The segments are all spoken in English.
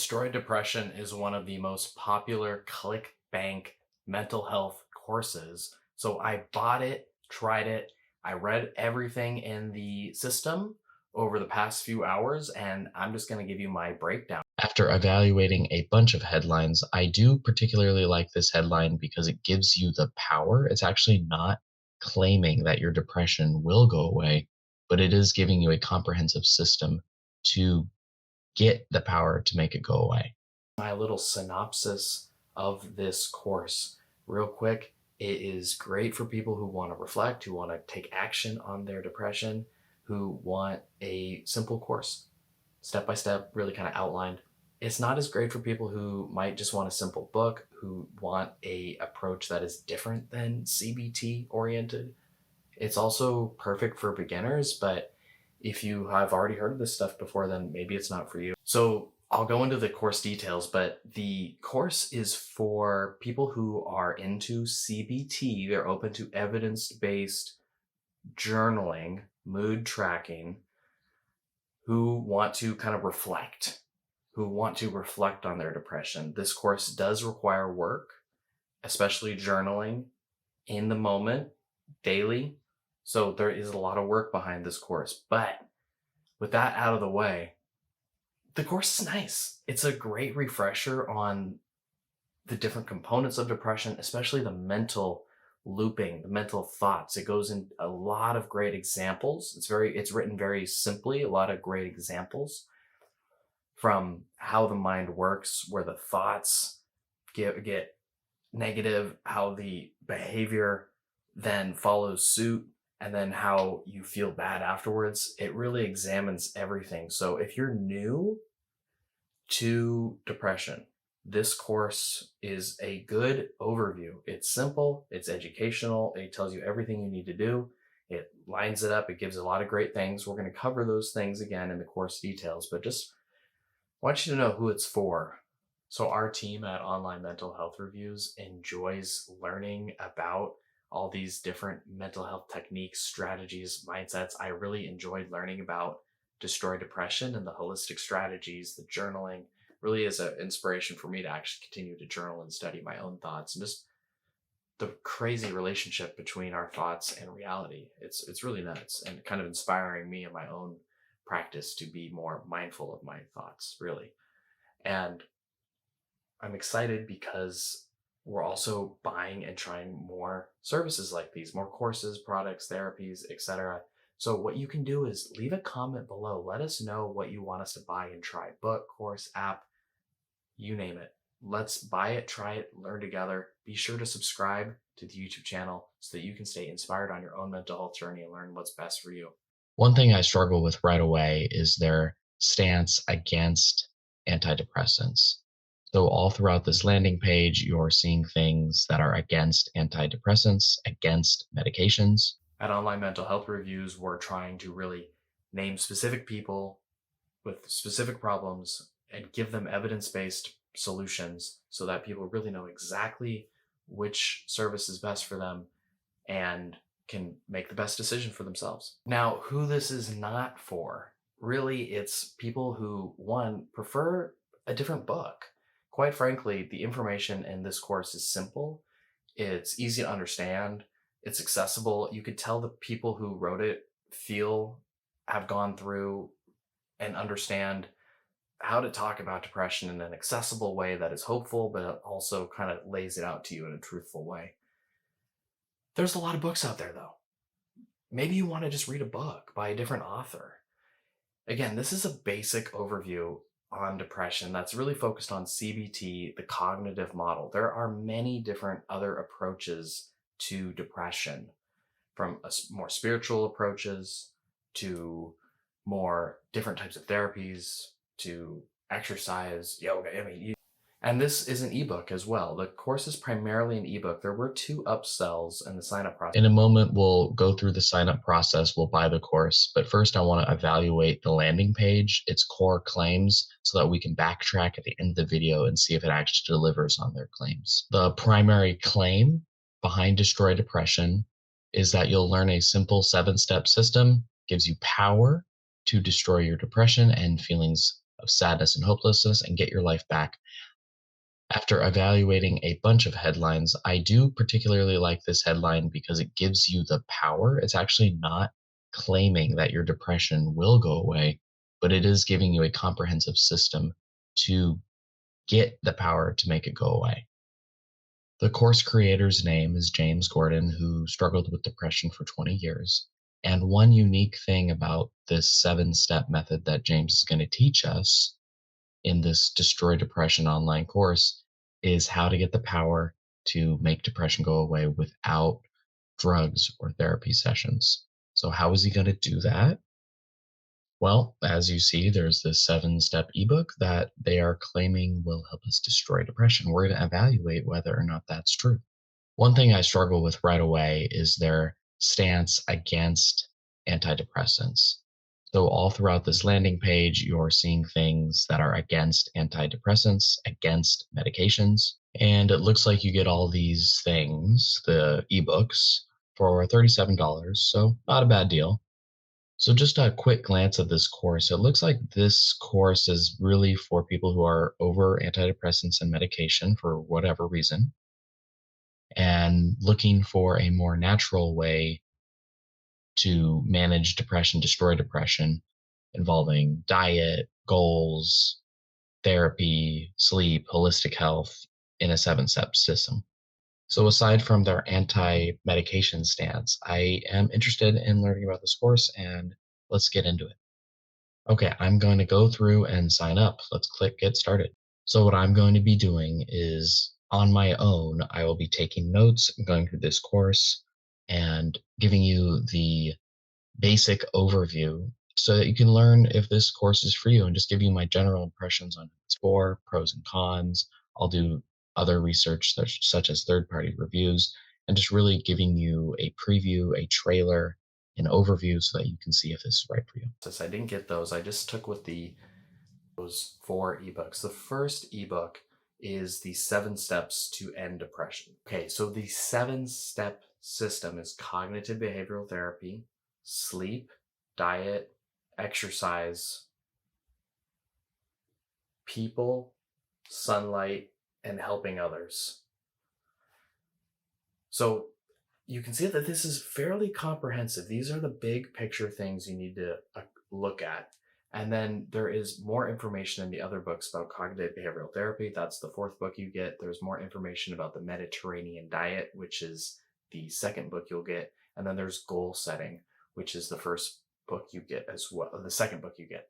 Destroy Depression is one of the most popular ClickBank mental health courses. So I bought it, tried it, I read everything in the system over the past few hours, and I'm just going to give you my breakdown. After evaluating a bunch of headlines, I do particularly like this headline because it gives you the power. It's actually not claiming that your depression will go away, but it is giving you a comprehensive system to get the power to make it go away. My little synopsis of this course, real quick. It is great for people who want to reflect, who want to take action on their depression, who want a simple course, step by step, really kind of outlined. It's not as great for people who might just want a simple book, who want a approach that is different than CBT oriented. It's also perfect for beginners, but if you have already heard of this stuff before, then maybe it's not for you. So I'll go into the course details, but the course is for people who are into CBT. They're open to evidence-based journaling, mood tracking, who want to kind of reflect, who want to reflect on their depression. This course does require work, especially journaling in the moment, daily. So there is a lot of work behind this course. But with that out of the way, the course is nice. It's a great refresher on the different components of depression, especially the mental looping, the mental thoughts. It goes in a lot of great examples. It's written very simply, a lot of great examples from how the mind works, where the thoughts get negative, how the behavior then follows suit, and then how you feel bad afterwards. It really examines everything. So if you're new to depression, this course is a good overview. It's simple, it's educational, it tells you everything you need to do. It lines it up, it gives a lot of great things. We're going to cover those things again in the course details, but just want you to know who it's for. So our team at Online Mental Health Reviews enjoys learning about all these different mental health techniques, strategies, mindsets. I really enjoyed learning about Destroy Depression and the holistic strategies, the journaling. Really is an inspiration for me to actually continue to journal and study my own thoughts, and just the crazy relationship between our thoughts and reality. It's really nuts, and kind of inspiring me in my own practice to be more mindful of my thoughts, really. And I'm excited because we're also buying and trying more services like these, more courses, products, therapies, etc. So what you can do is leave a comment below. Let us know what you want us to buy and try. Book, course, app, you name it. Let's buy it, try it, learn together. Be sure to subscribe to the YouTube channel so that you can stay inspired on your own mental health journey and learn what's best for you. One thing I struggle with right away is their stance against antidepressants. So, all throughout this landing page, you're seeing things that are against antidepressants, against medications. At Online Mental Health Reviews, we're trying to really name specific people with specific problems and give them evidence-based solutions so that people really know exactly which service is best for them and can make the best decision for themselves. Now, who this is not for, really, it's people who, one, prefer a different book. Quite frankly, the information in this course is simple, it's easy to understand, it's accessible. You could tell the people who wrote it have gone through and understand how to talk about depression in an accessible way that is hopeful, but also kind of lays it out to you in a truthful way. There's a lot of books out there, though. Maybe you want to just read a book by a different author. Again, this is a basic overview on depression that's really focused on CBT, the cognitive model. There are many different other approaches to depression, from more spiritual approaches to more different types of therapies to exercise, yoga. And this is an ebook as well. The course is primarily an ebook. There were 2 upsells in the sign-up process. In a moment, we'll go through the sign up process, we'll buy the course. But first, I want to evaluate the landing page, its core claims, so that we can backtrack at the end of the video and see if it actually delivers on their claims. The primary claim behind Destroy Depression is that you'll learn a simple 7-step system, gives you power to destroy your depression and feelings of sadness and hopelessness and get your life back. After evaluating a bunch of headlines, I do particularly like this headline because it gives you the power. It's actually not claiming that your depression will go away, but it is giving you a comprehensive system to get the power to make it go away. The course creator's name is James Gordon, who struggled with depression for 20 years. And one unique thing about this 7 step method that James is going to teach us in this Destroy Depression online course is how to get the power to make depression go away without drugs or therapy sessions. So, how is he going to do that? Well, as you see, there's this 7 step ebook that they are claiming will help us destroy depression. We're going to evaluate whether or not that's true. One thing I struggle with right away is their stance against antidepressants. So, all throughout this landing page, you're seeing things that are against antidepressants, against medications. And it looks like you get all these things, the ebooks, for $37. So, not a bad deal. So, just a quick glance of this course. It looks like this course is really for people who are over antidepressants and medication for whatever reason and looking for a more natural way to manage depression, destroy depression, involving diet, goals, therapy, sleep, holistic health in a 7 step system. So, aside from their anti medication stance, I am interested in learning about this course and let's get into it. Okay, I'm going to go through and sign up. Let's click get started. So, what I'm going to be doing is on my own, I will be taking notes, going through this course, and giving you the basic overview so that you can learn if this course is for you and just give you my general impressions on its for, pros and cons. I'll do other research such as third party reviews and just really giving you a preview, a trailer, an overview so that you can see if this is right for you. Since I didn't get those, I just took with those 4 ebooks. The first ebook is the 7 steps to end depression. Okay, so the 7 step system is cognitive behavioral therapy, sleep, diet, exercise, people, sunlight, and helping others. So you can see that this is fairly comprehensive. These are the big picture things you need to look at. And then there is more information in the other books about cognitive behavioral therapy. That's the 4th book you get. There's more information about the Mediterranean diet, which is the 2nd book you'll get. And then there's goal setting, which is the 1st book you get as well, the 2nd book you get.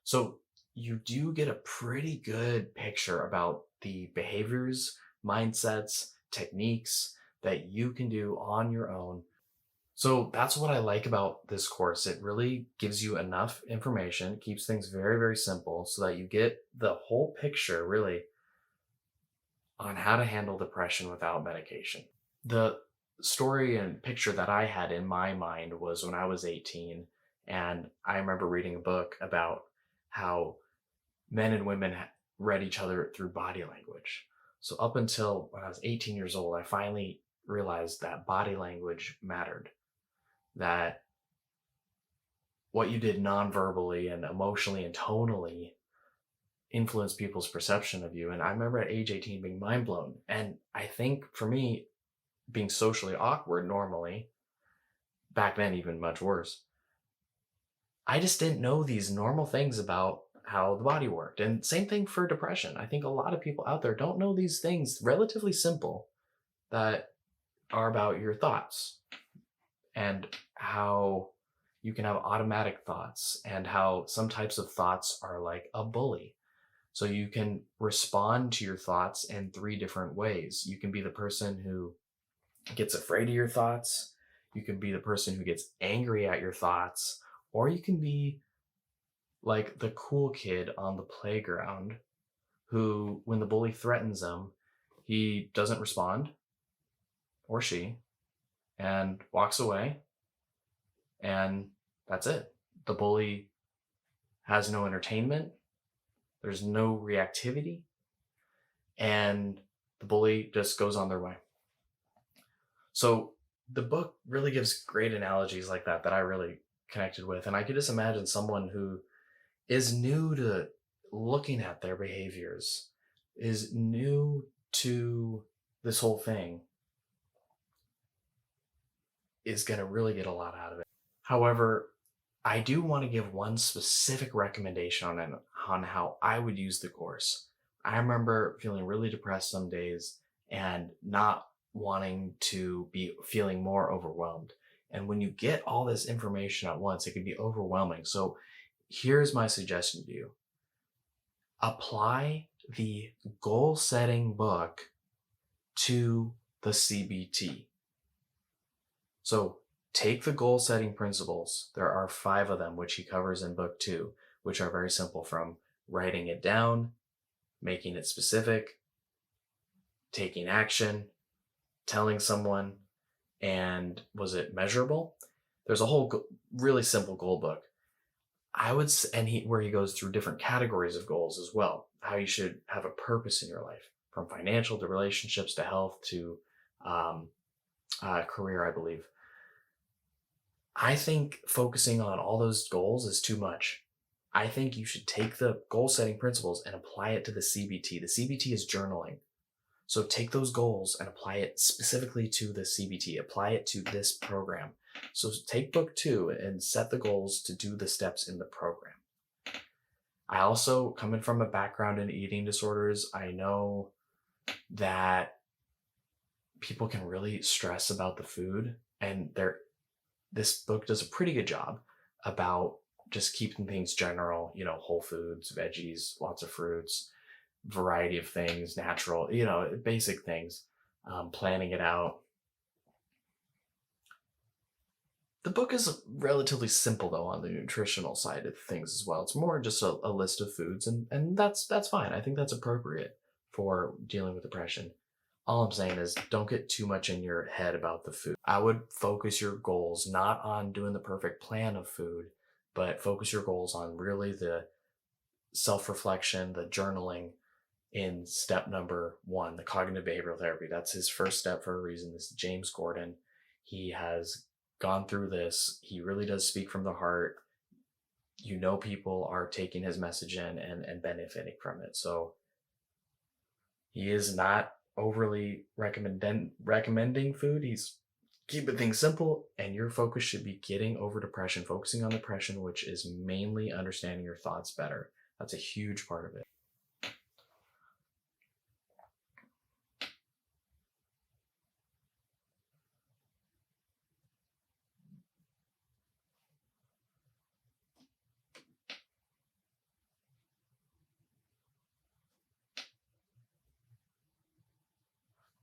So you do get a pretty good picture about the behaviors, mindsets, techniques that you can do on your own. So that's what I like about this course. It really gives you enough information, keeps things very, very simple so that you get the whole picture really on how to handle depression without medication. The story and picture that I had in my mind was when I was 18, and I remember reading a book about how men and women read each other through body language. So up until when I was 18 years old, I finally realized that body language mattered, that what you did non-verbally and emotionally and tonally influenced people's perception of you. And I remember at age 18 being mind blown. And I think for me, being socially awkward normally, back then even much worse, I just didn't know these normal things about how the body worked. And same thing for depression. I think a lot of people out there don't know these things relatively simple that are about your thoughts and how you can have automatic thoughts and how some types of thoughts are like a bully. So you can respond to your thoughts in 3 different ways. You can be the person who gets afraid of your thoughts, you can be the person who gets angry at your thoughts, or you can be like the cool kid on the playground who, when the bully threatens him, he doesn't respond, or she, and walks away, and that's it. The bully has no entertainment, there's no reactivity, and the bully just goes on their way. So the book really gives great analogies like that I really connected with. And I could just imagine someone who is new to looking at their behaviors is new to this whole thing is going to really get a lot out of it. However, I do want to give one specific recommendation on how I would use the course. I remember feeling really depressed some days and not wanting to be feeling more overwhelmed. And when you get all this information at once, it can be overwhelming. So here's my suggestion to you: apply the goal setting book to the CBT. So take the goal setting principles. There are 5 of them, which he covers in book 2, which are very simple, from writing it down, making it specific, taking action, telling someone, and was it measurable? There's a whole really simple goal book. Where he goes through different categories of goals as well, how you should have a purpose in your life, from financial to relationships to health to career, I believe. I think focusing on all those goals is too much. I think you should take the goal setting principles and apply it to the CBT. The CBT is journaling. So take those goals and apply it specifically to the CBT. Apply it to this program. So take book 2 and set the goals to do the steps in the program. I also, coming from a background in eating disorders, I know that people can really stress about the food, and this book does a pretty good job about just keeping things general, whole foods, veggies, lots of fruits, variety of things, natural, basic things, planning it out. The book is relatively simple, though, on the nutritional side of things as well. It's more just a list of foods, and that's fine. I think that's appropriate for dealing with depression. All I'm saying is don't get too much in your head about the food. I would focus your goals not on doing the perfect plan of food, but focus your goals on really the self-reflection, the journaling in step number 1, the cognitive behavioral therapy. That's his first step for a reason. This is James Gordon. He has gone through this. He really does speak from the heart. People are taking his message in and benefiting from it. So he is not overly recommending food. He's keeping things simple, and your focus should be getting over depression, focusing on depression, which is mainly understanding your thoughts better. That's a huge part of it.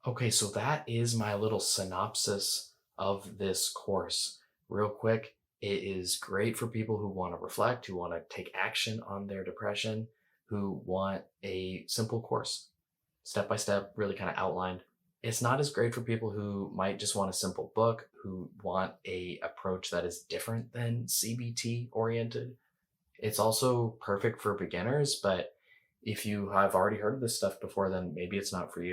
Okay, so that is my little synopsis of this course. Real quick, it is great for people who want to reflect, who want to take action on their depression, who want a simple course, step by step, really kind of outlined. It's not as great for people who might just want a simple book, who want a approach that is different than CBT oriented. It's also perfect for beginners, but if you have already heard of this stuff before, then maybe it's not for you.